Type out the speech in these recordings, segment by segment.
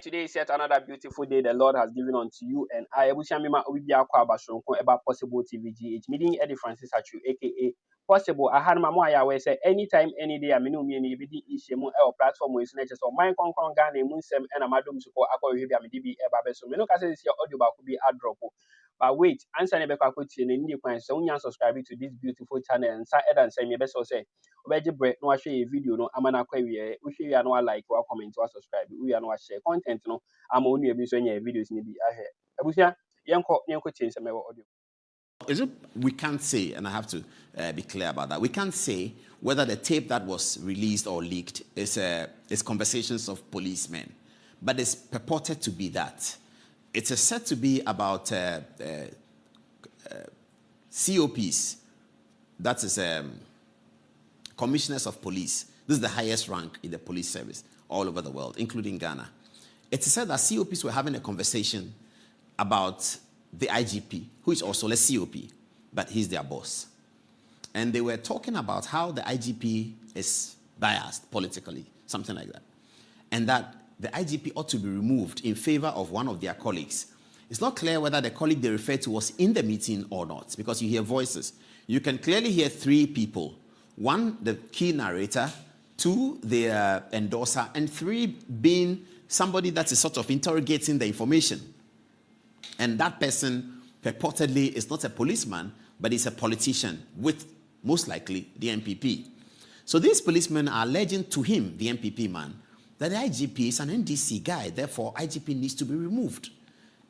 Today is yet another beautiful day the Lord has given unto you and I. Ebusiamima Obibia Kwabashonko Eba Possible TVGH. Meeting Eddie Francis Achu, aka Possible. I had my moya where say anytime, any day, I mean, me be ishemu or platform with snatches or mine concon Ghana, Munsem, and a madam support. I call you here, DB Eba. So, Meno Casa is your audio back could be Adom. But wait, answer never quite in the new point. So, you subscribe to this beautiful channel and say, and say, me best say. Obeji break no share a video no amana kwa we hwe ya no like or comment or subscribe we ya no share content no ama onu ebi so nya videos ni bi ahe abusia yenko change some audio. Is it, we can't say, and I have to be clear about that, we can't say whether the tape that was released or leaked is conversations of policemen, but it's purported to be that. It's said to be about C.O.Ps, that is commissioners of police. This is the highest rank in the police service all over the world, including Ghana. It's said that C.O.Ps were having a conversation about the IGP, who is also a C.O.P, but he's their boss. And they were talking about how the IGP is biased politically, something like that. And that the IGP ought to be removed in favor of one of their colleagues. It's not clear whether the colleague they referred to was in the meeting or not, because you hear voices. You can clearly hear three people. One, the key narrator, two, the endorser, and three being somebody that is sort of interrogating the information. And that person purportedly is not a policeman, but is a politician with, most likely, the MPP. So these policemen are alleging to him, the MPP man, that the IGP is an NDC guy, therefore IGP needs to be removed.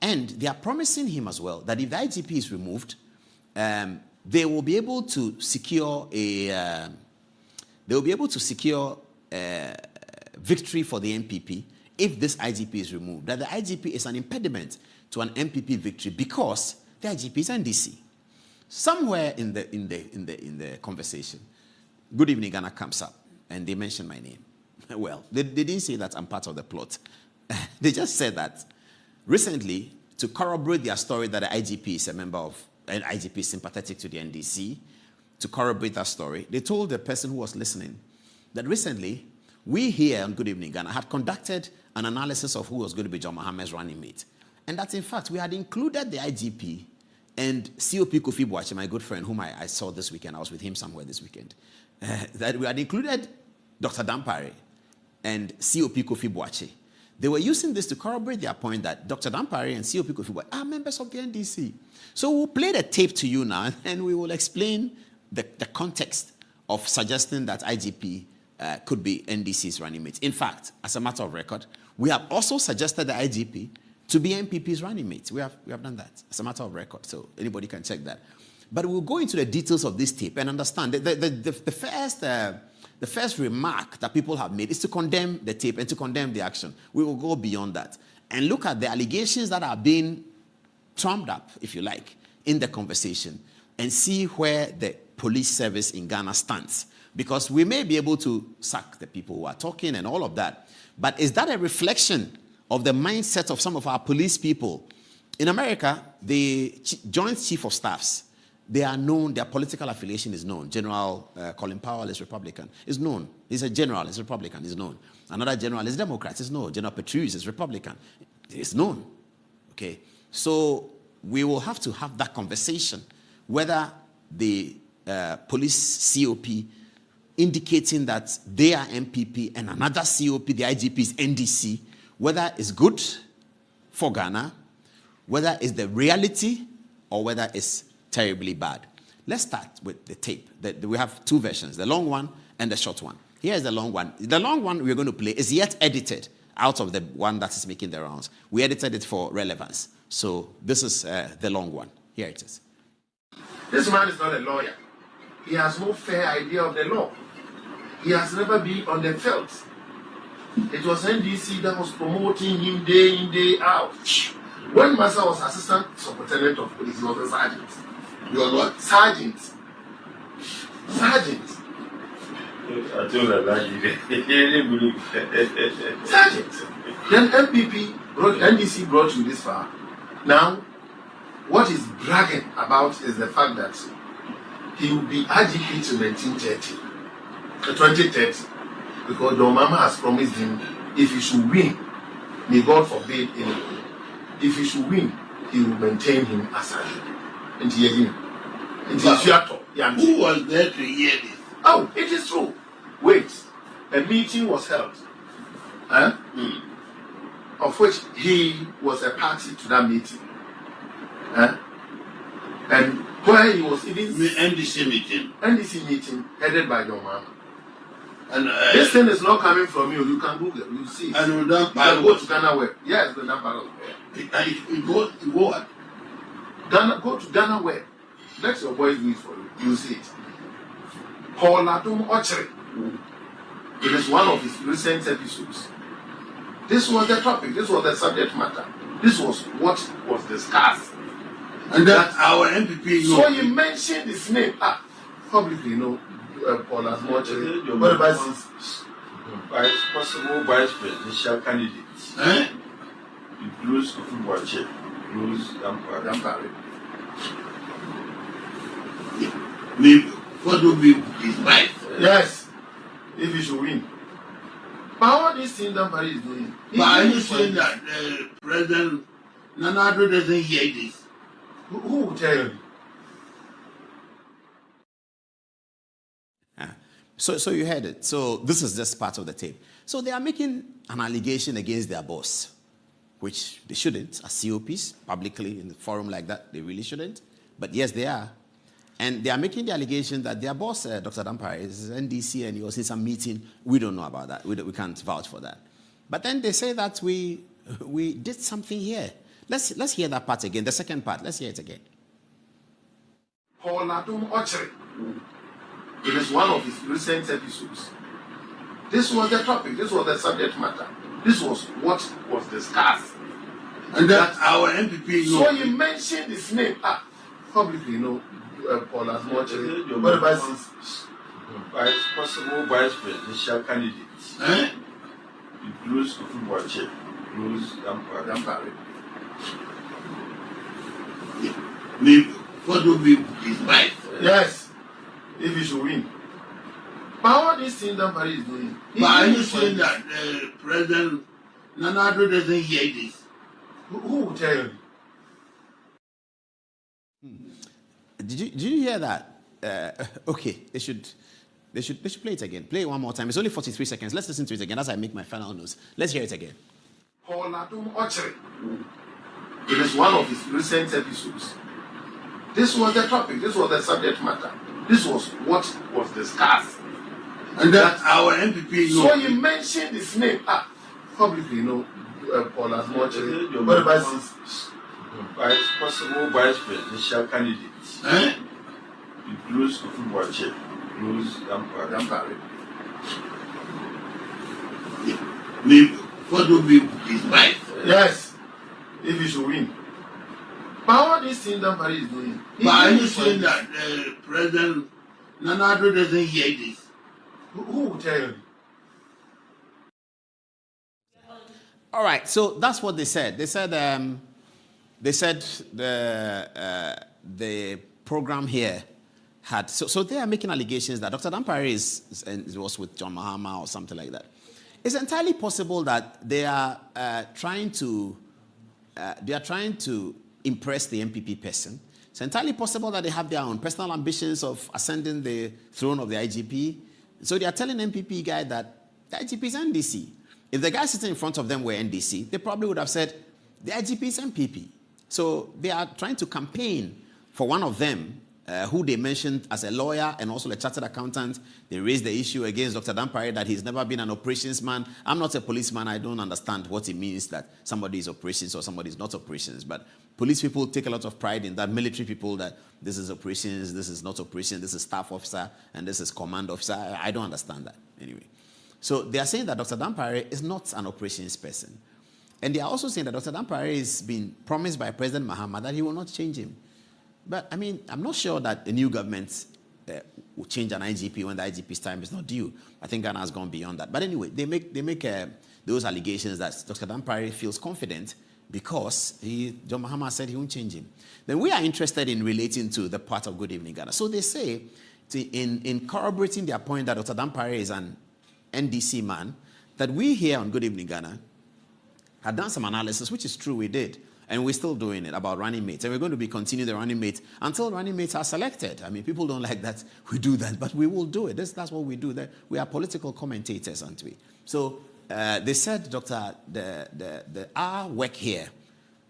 And they are promising him as well that if the IGP is removed, they will be able to secure a victory for the MPP if this IGP is removed. That the IGP is an impediment to an MPP victory because the IGP is NDC. Somewhere in the conversation, Good Evening Ghana comes up and they mention my name. Well, they didn't say that I'm part of the plot. They just said that recently, to corroborate their story that the IGP is a member of, an IGP is sympathetic to the NDC, to corroborate that story, they told the person who was listening that recently, we here on Good Evening Ghana had conducted an analysis of who was going to be John Mohammed's running mate. And that, in fact, we had included the IGP and C.O.P. Kofi Boakye, my good friend, whom I saw this weekend. I was with him somewhere this weekend. That we had included Dr. Dampare and C.O.P. Kofi Boakye. They were using this to corroborate their point that Dr. Dampare and C.O.P. Kofi Boakye are members of the NDC. So we'll play the tape to you now, and we will explain the context of suggesting that IGP could be NDC's running mate. In fact, as a matter of record, we have also suggested the IGP to be MPP's running mate. We have done that as a matter of record, so anybody can check that. But we'll go into the details of this tape and understand the first remark that people have made is to condemn the tape and to condemn the action. We will go beyond that and look at the allegations that are being trumped up, if you like, in the conversation and see where the police service in Ghana stands. Because we may be able to sack the people who are talking and all of that. But is that a reflection of the mindset of some of our police people? In America, the Joint Chief of Staffs, they are known, their political affiliation is known. General Colin Powell is Republican, is known. He's a general, he's Republican, is known. Another general is Democrat, is known. General Petraeus is Republican, is known. Okay, so we will have to have that conversation, whether the police COP indicating that they are MPP and another COP, the IGP is NDC, whether it's good for Ghana, whether it's the reality, or whether it's terribly bad. Let's start with the tape. We have two versions, the long one and the short one. Here's the long one. The long one we're going to play is yet edited out of the one that is making the rounds. We edited it for relevance. So this is the long one. Here it is. This man is not a lawyer. He has no fair idea of the law. He has never been on the field. It was NDC that was promoting him day in, day out. When Massa was assistant superintendent of police, he was a sergeant. You are what? Sergeant. Sergeant. I told her Sergeant. Then NDC brought you this far. Now, what he's bragging about is the fact that he will be IGP to 2030, because John Mama has promised him if he should win may God forbid anyway, if he should win, he will maintain him as a and he who was there to hear this? Oh, it is true. Wait, a meeting was held, of which he was a party to that meeting, and where he was even NDC meeting headed by your man. And this thing is not coming from you. You can Google it. You see it. And you can go to Ghana Web. Yes, the Dampare was there. What? Go to Ghana Web. Let your boys do it for you. You see it. Paul Adom Ochre. It is one of his recent episodes. This was the topic. This was the subject matter. This was what was discussed. And that our MPP. So you mentioned his name. Publicly, Paul Adom Ochre. What about his possible vice presidential candidates? Includes C.O.P, includes Dampare. What would be his vice? Yes, if he should win. But what this thing Dampare is doing? But are you saying that President Nanado doesn't hear this? Who will tell you? So you heard it. So this is just part of the tape. So they are making an allegation against their boss, which they shouldn't, as COPs, publicly in a forum like that. They really shouldn't. But yes, they are. And they are making the allegation that their boss, Dr. Dampare, is NDC and he was in some meeting. We don't know about that. We can't vouch for that. But then they say that we did something here. Let's hear that part again, the second part. Let's hear it again. Paul Adom Ochre. It is one of his recent episodes. This was the topic. This was the subject matter. This was what was discussed. And that our MPP. So you mentioned his name. Publicly, Paul Adom Ochre. What about his Possible vice presidential candidates? Includes C.O.P, includes Dampare. What would be his vice? Yes, if he should win. But what this thing Dampare is doing? But are you saying that President Nanado doesn't hear this? Who will tell you? Did you hear that? Okay, they should play it again. Play it one more time. It's only 43 seconds. Let's listen to it again as I make my final notes. Let's hear it again. Paul Adom Ochre. It is one of his recent episodes. This was the topic. This was the subject matter. This was what was discussed. And that our MPP. So you mentioned his name. Publicly, Paul Adom Ochre. What about his Possible vice presidential candidates? Includes C.O.P, includes Dampare. What would be his vice? Yes, if he should win. But what this thing Dampare is doing? But are you saying that President Nanado doesn't hear this? Who will tell you? All right, so that's what they said. They said the program here had so they are making allegations that Dr. Dampare was with John Mahama or something like that. It's entirely possible that they are trying to impress the MPP person. It's entirely possible that they have their own personal ambitions of ascending the throne of the IGP. So they are telling MPP guy that the IGP is NDC. If the guy sitting in front of them were NDC, they probably would have said the IGP is MPP. So they are trying to campaign for one of them, who they mentioned as a lawyer and also a chartered accountant. They raised the issue against Dr. Dampare that he's never been an operations man. I'm not a policeman. I don't understand what it means that somebody is operations or somebody is not operations. But police people take a lot of pride in that. Military people, that this is operations, this is not operations, this is staff officer, and this is command officer. I don't understand that anyway. So they are saying that Dr. Dampare is not an operations person. And they are also saying that Dr. Dampare has been promised by President Mahama that he will not change him. But, I mean, I'm not sure that the new government will change an IGP when the IGP's time is not due. I think Ghana has gone beyond that. But anyway, they make those allegations that Dr. Dampare feels confident because John Mahama said he won't change him. Then we are interested in relating to the part of Good Evening Ghana. So they say, in corroborating their point that Dr. Dampare is an NDC man, that we here on Good Evening Ghana had done some analysis, which is true, we did. And we're still doing it about running mates. And we're going to be continuing the running mates until running mates are selected. I mean, people don't like that we do that, but we will do it. That's what we do. We are political commentators, aren't we? So they said, Doctor, our work here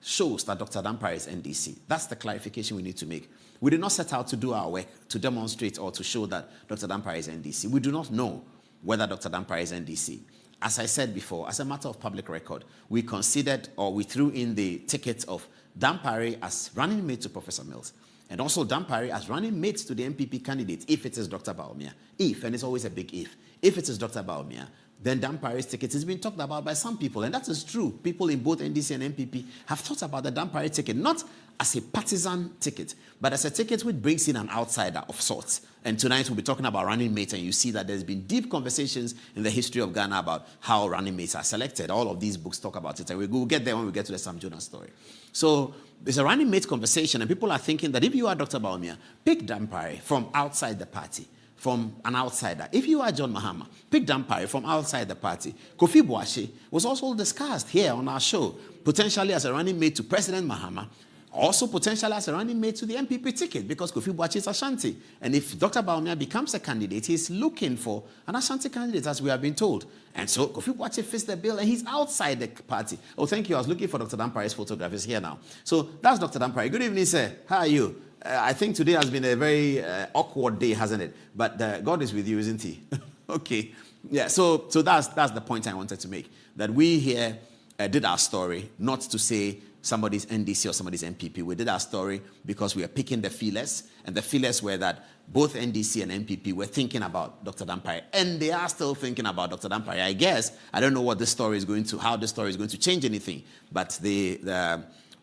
shows that Dr. Dampare is NDC. That's the clarification we need to make. We did not set out to do our work to demonstrate or to show that Dr. Dampare is NDC. We do not know whether Dr. Dampare is NDC. As I said before, as a matter of public record, we considered or we threw in the ticket of Dampare as running mate to Professor Mills, and also Dampare as running mate to the MPP candidate if it is Dr. Bawumia. If, and it's always a big if it is Dr. Bawumia, then Dampare's ticket has been talked about by some people, and that is true. People in both NDC and MPP have thought about the Dampare ticket, not as a partisan ticket, but as a ticket which brings in an outsider of sorts. And tonight we'll be talking about running mates, and you see that there's been deep conversations in the history of Ghana about how running mates are selected. All of these books talk about it, and we'll get there when we get to the Sam Jonas story. So there's a running mate conversation, and people are thinking that if you are Dr. Bawumia, pick Dampare from outside the party, from an outsider. If you are John Mahama, pick Dampare from outside the party. Kofi Boakye was also discussed here on our show, potentially as a running mate to President Mahama, also potentially as a running mate to the MPP ticket, because Kofi Boakye is Ashanti. And if Dr. Bawumia becomes a candidate, he's looking for an Ashanti candidate, as we have been told. And so Kofi Boakye fits the bill, and he's outside the party. Oh, thank you. I was looking for Dr. Dampare's photograph. It's here now. So that's Dr. Dampare. Good evening, sir. How are you? I think today has been a very awkward day, hasn't it? But God is with you, isn't he? Okay. Yeah, so that's the point I wanted to make. That we here did our story, not to say somebody's NDC or somebody's MPP. We did our story because we are picking the feelers, and the feelers were that both NDC and MPP were thinking about Dr. Dampare, and they are still thinking about Dr. Dampare. I guess, I don't know what this story is going to, how this story is going to change anything, but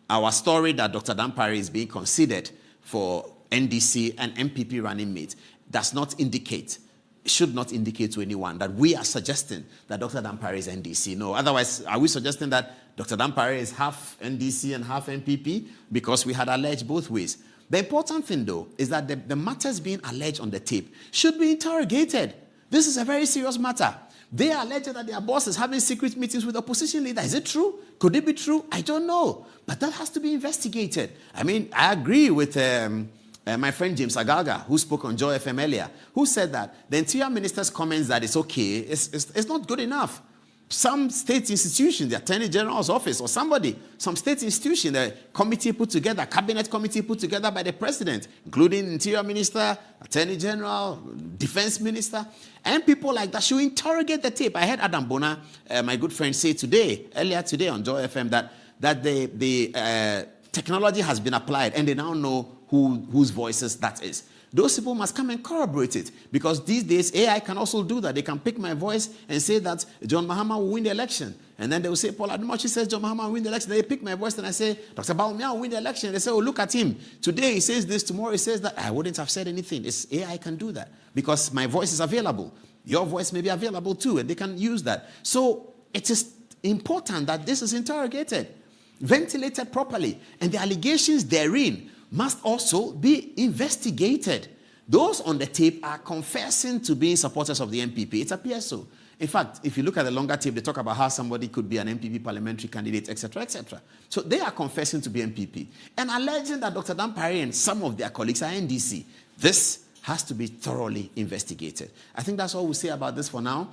our story that Dr. Dampare is being considered for NDC and MPP running mate does not indicate, should not indicate to anyone that we are suggesting that Dr. Dampare is NDC. No, otherwise, are we suggesting that Dr. Dampare is half NDC and half MPP? Because we had alleged both ways. The important thing, though, is that the matters being alleged on the tape should be interrogated. This is a very serious matter. They are alleged that their boss is having secret meetings with opposition leaders. Is it true? Could it be true? I don't know. But that has to be investigated. I mean, I agree with my friend James Agaga, who spoke on Joy FM earlier, who said that the Interior Minister's comments that it's okay, it's not good enough. Some state institution, the Attorney General's office or somebody, some state institution, the committee put together, cabinet committee put together by the president, including Interior Minister, Attorney General, Defense Minister, and people like that should interrogate the tape. I heard Adam Bona, my good friend, say earlier today on Joy FM, that the technology has been applied and they now know whose voices that is. Those people must come and corroborate it, because these days AI can also do that. They can pick my voice and say that John Mahama will win the election. And then they will say, Paul Ademochi says John Mahama will win the election. They pick my voice and I say, Dr. Bawumia will win the election. They say, oh, look at him. Today he says this, tomorrow he says that. I wouldn't have said anything. AI can do that because my voice is available. Your voice may be available too, and they can use that. So it is important that this is interrogated, ventilated properly, and the allegations therein must also be investigated. Those on the tape are confessing to being supporters of the MPP. It appears so. In fact, if you look at the longer tape, they talk about how somebody could be an MPP parliamentary candidate, etc., etc. So they are confessing to be MPP and alleging that Dr. Dampare and some of their colleagues are NDC. This has to be thoroughly investigated. I think that's all we'll say about this for now.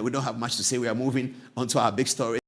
We don't have much to say. We are moving on to our big story.